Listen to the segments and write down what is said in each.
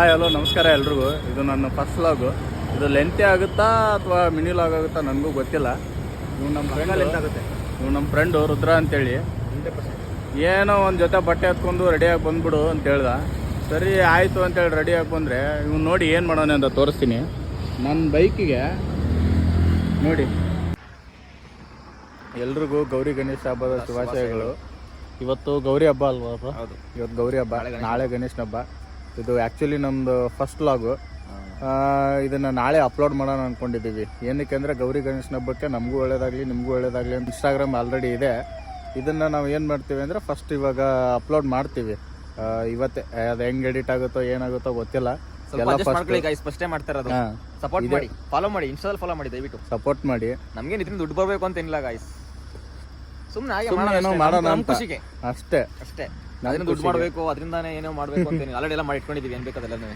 Hi hello ನಮಸ್ಕಾರ ಎಲ್ರಿಗೂ. ಇದು ನನ್ನ ಫಸ್ಟ್ ವ್ಲಾಗು. ಇದು ಲೆಂತೆ ಆಗುತ್ತಾ ಅಥವಾ ಮಿನಿ ವ್ಲಾಗ್ ಆಗುತ್ತಾ ನನಗೂ ಗೊತ್ತಿಲ್ಲ. ಇವ್ನು ನಮ್ಮ ಫ್ರೆಂಡು ರುದ್ರ ಅಂತೇಳಿ ಏನೋ ಒಂದು ಜೊತೆ ಬಟ್ಟೆ ಹತ್ಕೊಂಡು ರೆಡಿಯಾಗಿ ಬಂದ್ಬಿಡು ಅಂತ ಹೇಳ್ದ. ಸರಿ ಆಯಿತು ಅಂತೇಳಿ ರೆಡಿಯಾಗಿ ಬಂದರೆ ಇವ್ನು ನೋಡಿ ಏನು ಮಾಡೋಣ ಅಂತ ತೋರಿಸ್ತೀನಿ. ನನ್ನ ಬೈಕಿಗೆ ನೋಡಿ, ಎಲ್ರಿಗೂ ಗೌರಿ ಗಣೇಶ ಹಬ್ಬದ ಶುಭಾಶಯಗಳು. ಇವತ್ತು ಗೌರಿ ಹಬ್ಬ ಅಲ್ವಾ? ಹೌದು, ಇವತ್ತು ಗೌರಿ ಹಬ್ಬ, ನಾಳೆ ಗಣೇಶನ ಹಬ್ಬ. ಇದು ಆ್ಯಕ್ಚುಲಿ ನಮ್ಮದು ಫಸ್ಟ್ ವ್ಲಾಗು. ಇದನ್ನು ನಾಳೆ ಅಪ್ಲೋಡ್ ಮಾಡೋಣ ಅಂದ್ಕೊಂಡಿದ್ದೀವಿ. ಏನಕ್ಕೆ ಅಂದರೆ ಗೌರಿ ಗಣೇಶನ ಹಬ್ಬಕ್ಕೆ ನಮಗೂ ಒಳ್ಳೇದಾಗಲಿ ನಿಮಗೂ ಒಳ್ಳೇದಾಗಲಿ ಅಂತ ಇನ್ಸ್ಟಾಗ್ರಾಮ್ ಆಲ್ರೆಡಿ ಇದೆ. ಇದನ್ನು ನಾವು ಏನು ಮಾಡ್ತೀವಿ ಅಂದರೆ ಫಸ್ಟ್ ಇವಾಗ ಅಪ್ಲೋಡ್ ಮಾಡ್ತೀವಿ ಇವತ್ತೇ. ಅದು ಹೆಂಗೆ ಎಡಿಟ್ ಆಗುತ್ತೋ ಏನಾಗುತ್ತೋ ಗೊತ್ತಿಲ್ಲ. ಫಸ್ಟೇ ಮಾಡ್ತಾ ಇರೋದು. ಸಪೋರ್ಟ್ ಮಾಡಿ, ಫಾಲೋ ಮಾಡಿ, ಇನ್ಸ್ಟಾದಲ್ಲಿ ಫಾಲೋ ಮಾಡಿ, ದಯವಿಟ್ಟು ಸಪೋರ್ಟ್ ಮಾಡಿ. ನಮಗೆ ಇದರಿಂದ ದುಡ್ಡು ಬರಬೇಕು ಅಂತ ಏನಿಲ್ಲ ಗಾಯ್ಸ್, ಸುಮ್ಮನೆ ಏನೋ ಮಾಡೋಣ ಅಂತ ಖುಷಿಗೆ ಅಷ್ಟೇ. ಅದರಿಂದ ದುಡ್ಡು ಮಾಡಬೇಕು, ಅದರಿಂದಾನೇ ಏನೋ ಮಾಡಬೇಕು ಅಂತ ಆಲ್ರೆಡಿ ಎಲ್ಲ ಮಾಡಿ ಇಟ್ಕೊಂಡಿದ್ದೀವಿ. ಏನು ಬೇಕಾದಲ್ಲ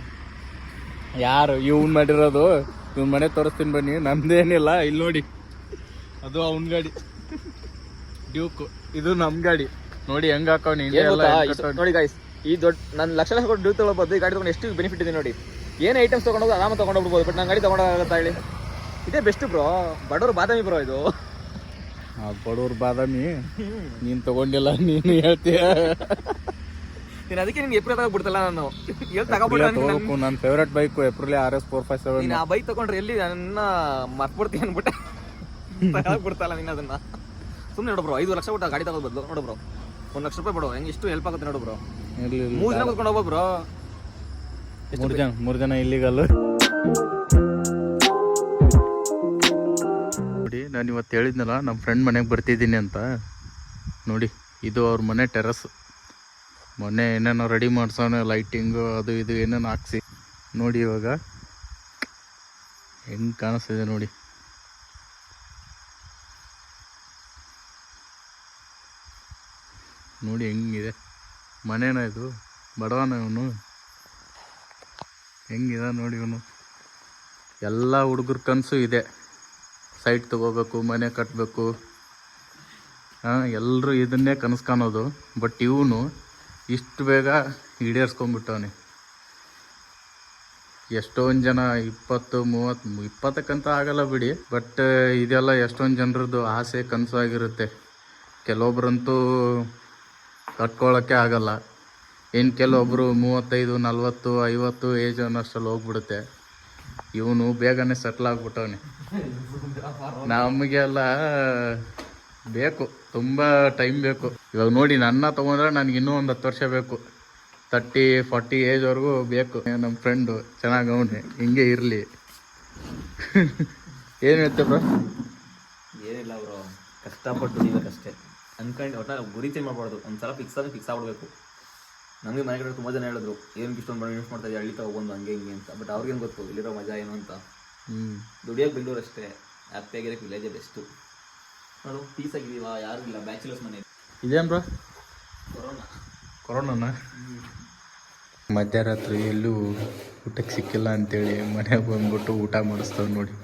ಯಾರು ಇವ್ನು ಮಾಡಿರೋದು, ಇವ್ನ ಮನೆ ತೋರಿಸ್ತೀನಿ ಬನ್ನಿ. ನಮ್ದೇನಿಲ್ಲ, ಇಲ್ಲಿ ನೋಡಿ, ಅದು ಅವ್ನ ಗಾಡಿ ಡ್ಯೂಕ್, ಇದು ನಮ್ಮ ಗಾಡಿ. ನೋಡಿ ಹೆಂಗ್ ಹಾಕೋನಿ ನೋಡಿ ಗಾಯ್ಸ್. ಈ ದೊಡ್ಡ ನಾನು ಲಕ್ಷ ಕೊಟ್ಟು ಡ್ಯೂಕ್ ತಗೊಳ್ಬೋದು. ಈ ಗಾಡಿ ತಗೊಂಡು ಎಷ್ಟು ಬೆನಿಫಿಟ್ ಇದೆ ನೋಡಿ. ಏನು ಐಟಮ್ಸ್ ತೊಗೊಂಡೋಗಿ ಆರಾಮ ತೊಗೊಂಡೋಗ್ಬಿಡ್ಬೋದು. ಬಟ್ ನಾನು ಗಾಡಿ ತೊಗೊಂಡೋಗತ್ತಾ ಹೇಳಿ, ಇದೇ ಬೆಸ್ಟ್ ಬ್ರೋ. ಬಡವರು ಬಾದಾಮಿ ಬ್ರೋ ಇದು. ಬಡವ್ರ ಬಾದಾಮಿ ನೀನ್ ತಗೊಂಡಿಲ್ಲ, ನೀನು ಹೇಳ್ತೀಯ. ನೀನು ಅದಕ್ಕೆ ನಿನ್ಗೆ ಏಪ್ರಿಲ್ ತಗೋಬಿಡ್ತಲ್ಲ. ನಾನು ತಗೋಬೇಕು. ನನ್ನ ಫೇವ್ರೇಟ್ ಬೈಕ್ ಏಪ್ರಿಲ್ RS 457. ನೀನು ಆ ಬೈಕ್ ತಗೊಂಡ್ರೆ ಎಲ್ಲಿ ನನ್ನ ಮರ್ತ್ಬಿಡ್ತೀನಿ ಅನ್ಬಿಟ್ಟೆ ಬಿಡ್ತಲ್ಲ ನೀನು ಅದನ್ನ. ಸುಮ್ಮನೆ ನೋಡು ಬ್ರೋ, 5 ಲಕ್ಷ ಕೊಟ್ಟು ಗಾಡಿ ತಗೋದು ಬದಲು ನೋಡು ಬ್ರೋ, 1 ಲಕ್ಷ ರೂಪಾಯಿ ಬಿಡು. ಹೆಂಗೆ ಎಷ್ಟು ಹೆಲ್ಪ್ ಆಗುತ್ತೆ ನೋಡು ಬ್ರೋ. 3 ಜನ ಕೂತ್ಕೊಂಡು ಹೋಗ್ಬೋದು ಬ್ರೋ. 3 ಜನ ಇಲ್ಲಿಗಲ್ಲ. ನೋಡಿ, ನಾನು ಇವತ್ತು ಹೇಳಿದ್ನಲ್ಲ ನಮ್ಮ ಫ್ರೆಂಡ್ ಮನೆಗೆ ಬರ್ತಿದ್ದೀನಿ ಅಂತ. ನೋಡಿ, ಇದು ಅವ್ರ ಮನೆ ಟೆರಸ್. ಮೊನ್ನೆ ಏನೇನೋ ರೆಡಿ ಮಾಡ್ಸೋಣ, ಲೈಟಿಂಗು ಅದು ಇದು ಏನೇನು ಹಾಕ್ಸಿ. ನೋಡಿ ಇವಾಗ ಹೆಂಗೆ ಕಾಣಿಸ್ತಿದೆ ನೋಡಿ. ನೋಡಿ ಹೆಂಗಿದೆ ಮನೇನ, ಇದು ಬಡವನ ಇವನು. ಹೆಂಗಿದೆ ನೋಡಿ ಇವನು. ಎಲ್ಲ ಹುಡುಗರ ಕನಸು ಇದೆ, ಸೈಟ್ ತೊಗೋಬೇಕು, ಮನೆ ಕಟ್ಟಬೇಕು. ಎಲ್ಲರೂ ಇದನ್ನೇ ಕನಸು ಕಾಣೋದು. ಬಟ್ ಇವನು ಇಷ್ಟು ಬೇಗ ಈಡೇರಿಸ್ಕೊಂಡ್ಬಿಟ್ಟವನೆ. ಎಷ್ಟೊಂದು ಜನ 20-30-20 ಆಗಲ್ಲ ಬಿಡಿ, ಬಟ್ ಇದೆಲ್ಲ ಎಷ್ಟೊಂದು ಜನರದ್ದು ಆಸೆ ಕನಸು ಆಗಿರುತ್ತೆ. ಕೆಲವೊಬ್ರಂತೂ ಕಟ್ಕೊಳ್ಳೋಕ್ಕೆ ಆಗಲ್ಲ. ಇನ್ನು ಕೆಲವೊಬ್ಬರು 35-40-50 ಏಜ್ ಅನ್ನೋಷ್ಟರಲ್ಲಿ ಹೋಗ್ಬಿಡುತ್ತೆ. ಇವನು ಬೇಗನೆ ಸೆಟ್ಲ್ ಆಗ್ಬಿಟ್ಟವನೆ. ನಮಗೆಲ್ಲ ಬೇಕು, ತುಂಬ ಟೈಮ್ ಬೇಕು. ಇವಾಗ ನೋಡಿ, ನನ್ನ ತೊಗೊಂಡ್ರೆ ನನಗೆ ಇನ್ನೂ ಒಂದು 10 ವರ್ಷ ಬೇಕು. 30-40 ಏಜ್ವರೆಗೂ ಬೇಕು. ನಮ್ಮ ಫ್ರೆಂಡು ಚೆನ್ನಾಗಿ ಅವನೇ, ಹಿಂಗೆ ಇರಲಿ. ಏನು ಹೇಳ್ತೆ ಬ್ರೋ? ಏನಿಲ್ಲ ಬ್ರೋ, ಕಷ್ಟಪಟ್ಟು ನೀವಕ್ಕಷ್ಟೇ ಅನ್ಕೊಂಡು ಒಟ್ಟ ಗುರಿ ಚೇಂಜ್ ಮಾಡಬಾರ್ದು. ಒಂದ್ಸಲ ಫಿಕ್ಸ್ ಆದರೆ ಫಿಕ್ಸ್ ಆಗ್ಬಿಡ್ಬೇಕು. ನಮಗೆ ಮನೆ ಕಡೆ ತುಂಬ ಜನ ಹೇಳಿದ್ರು, ಏನಕ್ಕೆ ಇಷ್ಟೊಂದು ಯೂಸ್ ಮಾಡ್ತಾ ಇದ್ದೀವಿ, ಹಳ್ಳಿ ತಗೊಬಂದು ಹಂಗೆ ಹಿಂಗೆ ಅಂತ. ಬಟ್ ಅವ್ರಿಗೇನು ಗೊತ್ತು ಇಲ್ಲಿರೋ ಮಜಾ ಏನು ಅಂತ. ದುಡಿಯೋಕೆ ಬೆಂಗಳೂರು ಅಷ್ಟೇ, ಹ್ಯಾಪಿಯಾಗಿರೋಕ್ಕೆ ವಿಲೇಜೇ ಬೆಸ್ಟು. ನೋಡು, ಪೀಸ್ ಆಗಿದ್ದೀವ, ಯಾರೂ ಇಲ್ಲ, ಬ್ಯಾಚುಲರ್ಸ್ ಮನೆ. ಇದೇನು ಬ್ರೋ? ಕೊರೋನಾನ ಮಧ್ಯರಾತ್ರಿ ಎಲ್ಲೂ ಊಟಕ್ಕೆ ಸಿಕ್ಕಿಲ್ಲ ಅಂತೇಳಿ ಮನೆಗೆ ಬಂದ್ಬಿಟ್ಟು ಊಟ ಮಾಡಿಸ್ತಾವೆ ನೋಡಿ.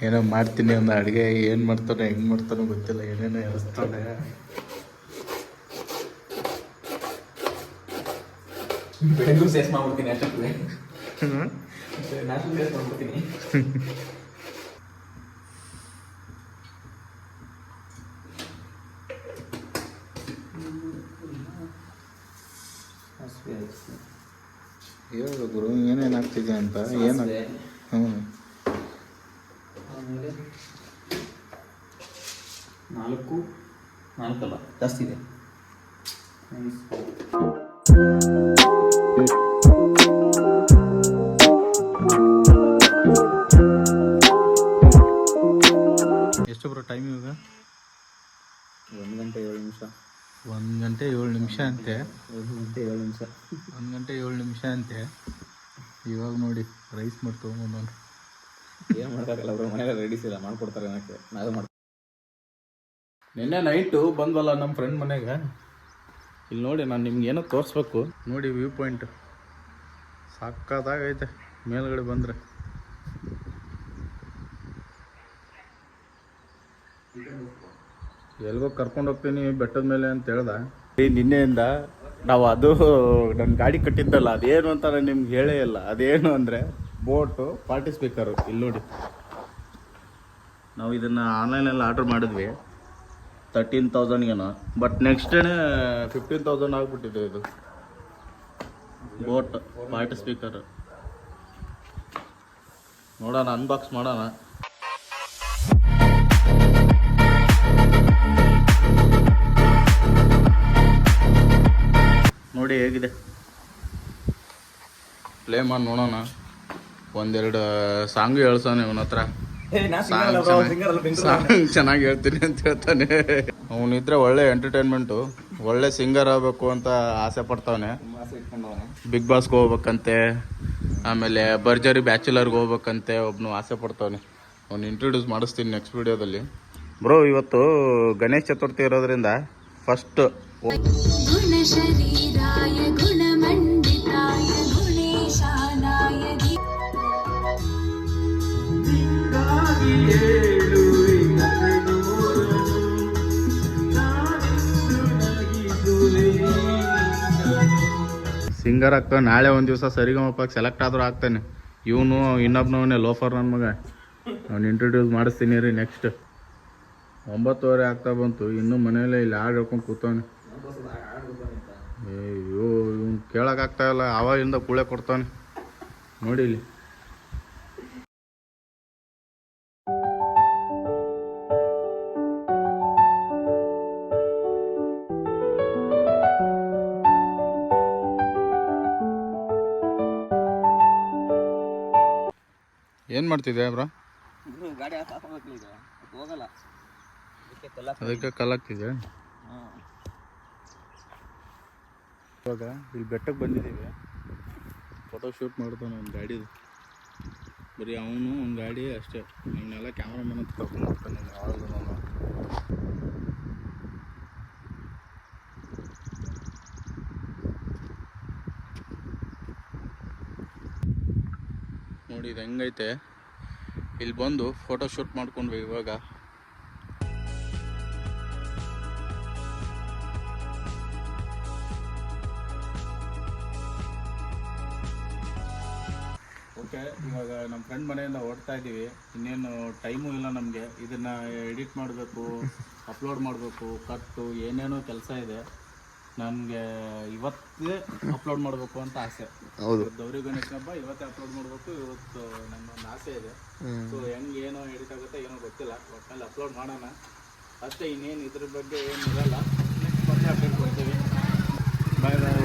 ಏನೋ ಮಾಡ್ತೀನಿ ಒಂದು ಅಡುಗೆ, ಏನು ಮಾಡ್ತಾನೋ ಹೆಂಗೆ ಮಾಡ್ತಾನೋ ಗೊತ್ತಿಲ್ಲ, ಏನೇನೋ ಎರಿಸ್ತಾನೆ. ಬೆಳಗ್ಗೆ ಸೇಸ್ ಮಾಡ್ಬಿಡ್ತೀನಿ ಅಷ್ಟೇ, ನ್ಯಾಷನಲ್ ಸೇಸ್ ಮಾಡ್ಬಿಡ್ತೀನಿ. ಹೇಳು ಗುರು, ಏನೇನು ಆಗ್ತಿದೆ ಅಂತ. ಏನು? ಆಮೇಲೆ 4 ಅಲ್ಲ, ಜಾಸ್ತಿ ಇದೆ. ಎಷ್ಟು ಬ್ರೋ ಟೈಮ್ ಇವಾಗ? 1 ಗಂಟೆ 7 ನಿಮಿಷ. 1 ಗಂಟೆ 7 ನಿಮಿಷ ಅಂತೆ. 1 ಗಂಟೆ 7 ನಿಮಿಷ. 1 ಗಂಟೆ 7 ನಿಮಿಷ ಅಂತೆ. ಇವಾಗ ನೋಡಿ ರೈಸ್ ಮಾಡ್ಕೊಂಡು ಏನು ಮಾಡೋಕ್ಕಾಗಲ್ಲ ಬ್ರೋ, ಮನೆಯಲ್ಲ ರೆಡಿಸ್ ಇಲ್ಲ, ಮಾಡ್ಕೊಡ್ತಾರೆ ಅನ್ನೋಕ್ಕೆ ನಾವೇ ಮಾಡ್ತೀವಿ. ನಿನ್ನೆ ನೈಟು ಬಂದ್ವಲ್ಲ ನಮ್ಮ ಫ್ರೆಂಡ್ ಮನೆಗೆ. ಇಲ್ಲಿ ನೋಡಿ, ನಾನು ನಿಮ್ಗೆ ಏನೋ ತೋರಿಸ್ಬೇಕು ನೋಡಿ. ವ್ಯೂ ಪಾಯಿಂಟ್ ಸಾಕಾಗೈತೆ ಮೇಲ್ಗಡೆ ಬಂದರೆ. ಎಲ್ಗೋ ಕರ್ಕೊಂಡು ಹೋಗ್ತೀನಿ ಬೆಟ್ಟದ ಮೇಲೆ ಅಂತ ಹೇಳ್ದ. ನಿನ್ನೆಯಿಂದ ನಾವು ಅದು ನನ್ನ ಗಾಡಿ ಕಟ್ಟಿದ್ದಲ್ಲ, ಅದೇನು ಅಂತ ನಾನು ನಿಮ್ಗೆ ಹೇಳೇ ಇಲ್ಲ. ಅದೇನು ಅಂದರೆ ಬೋಟು ಪಾರ್ಟಿ ಸ್ಪೀಕರು. ಇಲ್ಲಿ ನೋಡಿ, ನಾವು ಇದನ್ನು ಆನ್ಲೈನಲ್ಲಿ ಆರ್ಡ್ರ್ ಮಾಡಿದ್ವಿ 13,000 ಬಟ್ ನೆಕ್ಸ್ಟ್ ಡೇನೇ 15,000 ಆಗಿಬಿಟ್ಟಿದೆ. ಇದು ಬೋಟ್ ಪಾರ್ಟಿ ಸ್ಪೀಕರ್ ನೋಡೋಣ, ಅನ್ಬಾಕ್ಸ್ ಮಾಡೋಣ. ನೋಡಿ ಹೇಗಿದೆ, ಪ್ಲೇ ಮಾಡಿ ನೋಡೋಣ. ಒಂದೆರಡು ಸಾಂಗು ಹೇಳ್ಸೋನೆ ಇವನ ಹತ್ರ. ಸಾಂಗ್ ಚೆನ್ನಾಗಿ ಹೇಳ್ತೀನಿ ಅಂತ ಹೇಳ್ತಾನೆ. ಅವನಿದ್ರೆ ಒಳ್ಳೆ ಎಂಟರ್ಟೈನ್ಮೆಂಟು, ಒಳ್ಳೆ ಸಿಂಗರ್ ಆಗಬೇಕು ಅಂತ ಆಸೆ ಪಡ್ತಾವನೆ. ಬಿಗ್ ಬಾಸ್ಗೆ ಹೋಗ್ಬೇಕಂತೆ, ಆಮೇಲೆ ಭರ್ಜರಿ ಬ್ಯಾಚುಲರ್ಗೆ ಹೋಗ್ಬೇಕಂತೆ ಒಬ್ನು ಆಸೆ ಪಡ್ತಾವನೆ. ಅವ್ನು ಇಂಟ್ರೊಡ್ಯೂಸ್ ಮಾಡಿಸ್ತೀನಿ ನೆಕ್ಸ್ಟ್ ವಿಡಿಯೋದಲ್ಲಿ. ಬ್ರೋ, ಇವತ್ತು ಗಣೇಶ ಚತುರ್ಥಿ ಇರೋದ್ರಿಂದ ಫಸ್ಟ್ ಗುಣಶರೀರಾಯ ಗುಣಮಂಡಿತಾಯ ಗುಣೇಶಾನಾಯ ಸಿಂಗರ್ ಆಗ್ತಾನೆ. ನಾಳೆ ಒಂದು ದಿವಸ ಸರಿಗಮಪಕ್ಕೆ ಸೆಲೆಕ್ಟ್ ಆದ್ರೂ ಆಗ್ತಾನೆ. ಇವನು ಇನ್ನೊಬ್ನವನೇ ಲೋಫರ್ ನನ್ನ ಮಗ. ಅವ್ನು ಇಂಟ್ರೊಡ್ಯೂಸ್ ಮಾಡಿಸ್ತೀನಿ ರೀ. ನೆಕ್ಸ್ಟ್ 9:30 ಆಗ್ತಾ ಬಂತು, ಇನ್ನೂ ಮನೇಲೆ ಇಲ್ಲಿ ಹಾಡು ಹೇಳ್ಕೊಂಡು ಕೂತವನೆ. ಅಯ್ಯೋ, ಇವ್ನು ಕೇಳೋಕ್ಕಾಗ್ತಾ ಇಲ್ಲ, ಆವಾಗಿಂದ ಕೂಳೆ ಕೊಡ್ತಾನೆ ನೋಡಿ ಇಲ್ಲಿ. ಏನು ಮಾಡ್ತಿದ್ದೆ ಬ್ರಾ? ಗಾಡಿ ಹೋಗಲ್ಲ, ಅದಕ್ಕೆ ಕಲ್ಲಾಗ್ತಿದೆ. ಇವಾಗ ಇಲ್ಲಿ ಬೆಟ್ಟಕ್ಕೆ ಬಂದಿದ್ದೀವಿ, ಫೋಟೋ ಶೂಟ್ ಮಾಡ್ತಾನೆ ಒಂದು ಗಾಡಿದು. ಬರೀ ಅವನು ಒಂದು ಗಾಡಿ ಅಷ್ಟೇ. ಅವನ್ನೆಲ್ಲ ಕ್ಯಾಮ್ರಾಮನ್ ಅಂತ ಕರ್ಕೊಂಡು ಹೋಗ್ತಾನೆ ಯಾವಾಗಲೂ. ನಾನು ನೋಡಿ ಇದು ಹೆಂಗೈತೆ. ಇಲ್ಲಿ ಬಂದು ಫೋಟೋ ಶೂಟ್ ಮಾಡ್ಕೊಂಡ್ವಿ ಇವಾಗ. ಓಕೆ, ಇವಾಗ ನಮ್ಮ ಫ್ರೆಂಡ್ ಮನೆಯಿಂದ ಹೊರಡ್ತಾ ಇದ್ದೀವಿ. ಇನ್ನೇನು ಟೈಮು ಇಲ್ಲ ನಮಗೆ. ಇದನ್ನು ಎಡಿಟ್ ಮಾಡಬೇಕು, ಅಪ್ಲೋಡ್ ಮಾಡಬೇಕು, ಕಟ್ಟು ಏನೇನೋ ಕೆಲಸ ಇದೆ. ನನಗೆ ಇವತ್ತೇ ಅಪ್ಲೋಡ್ ಮಾಡಬೇಕು ಅಂತ ಆಸೆ. ಹೌದು, ಗೌರಿ ಗಣೇಶ ಹಬ್ಬ ಇವತ್ತೇ ಅಪ್ಲೋಡ್ ಮಾಡಬೇಕು. ಇವತ್ತು ನನ್ನೊಂದು ಆಸೆ ಇದೆ. ಸೊ ಹೆಂಗೆ ಏನೋ ಎಡಿಟ್ ಆಗುತ್ತೆ ಏನೋ ಗೊತ್ತಿಲ್ಲ, ಒಟ್ಟಿನಲ್ಲಿ ಅಪ್ಲೋಡ್ ಮಾಡೋಣ ಅಷ್ಟೇ. ಇನ್ನೇನು ಇದ್ರ ಬಗ್ಗೆ ಏನು ಇರಲ್ಲ. ನೆಕ್ಸ್ಟ್ ಮತ್ತೆ ಅಪ್ಡೇಟ್ ಕೊಡ್ತೀವಿ. ಬಾಯ್ ಬಾಯ್.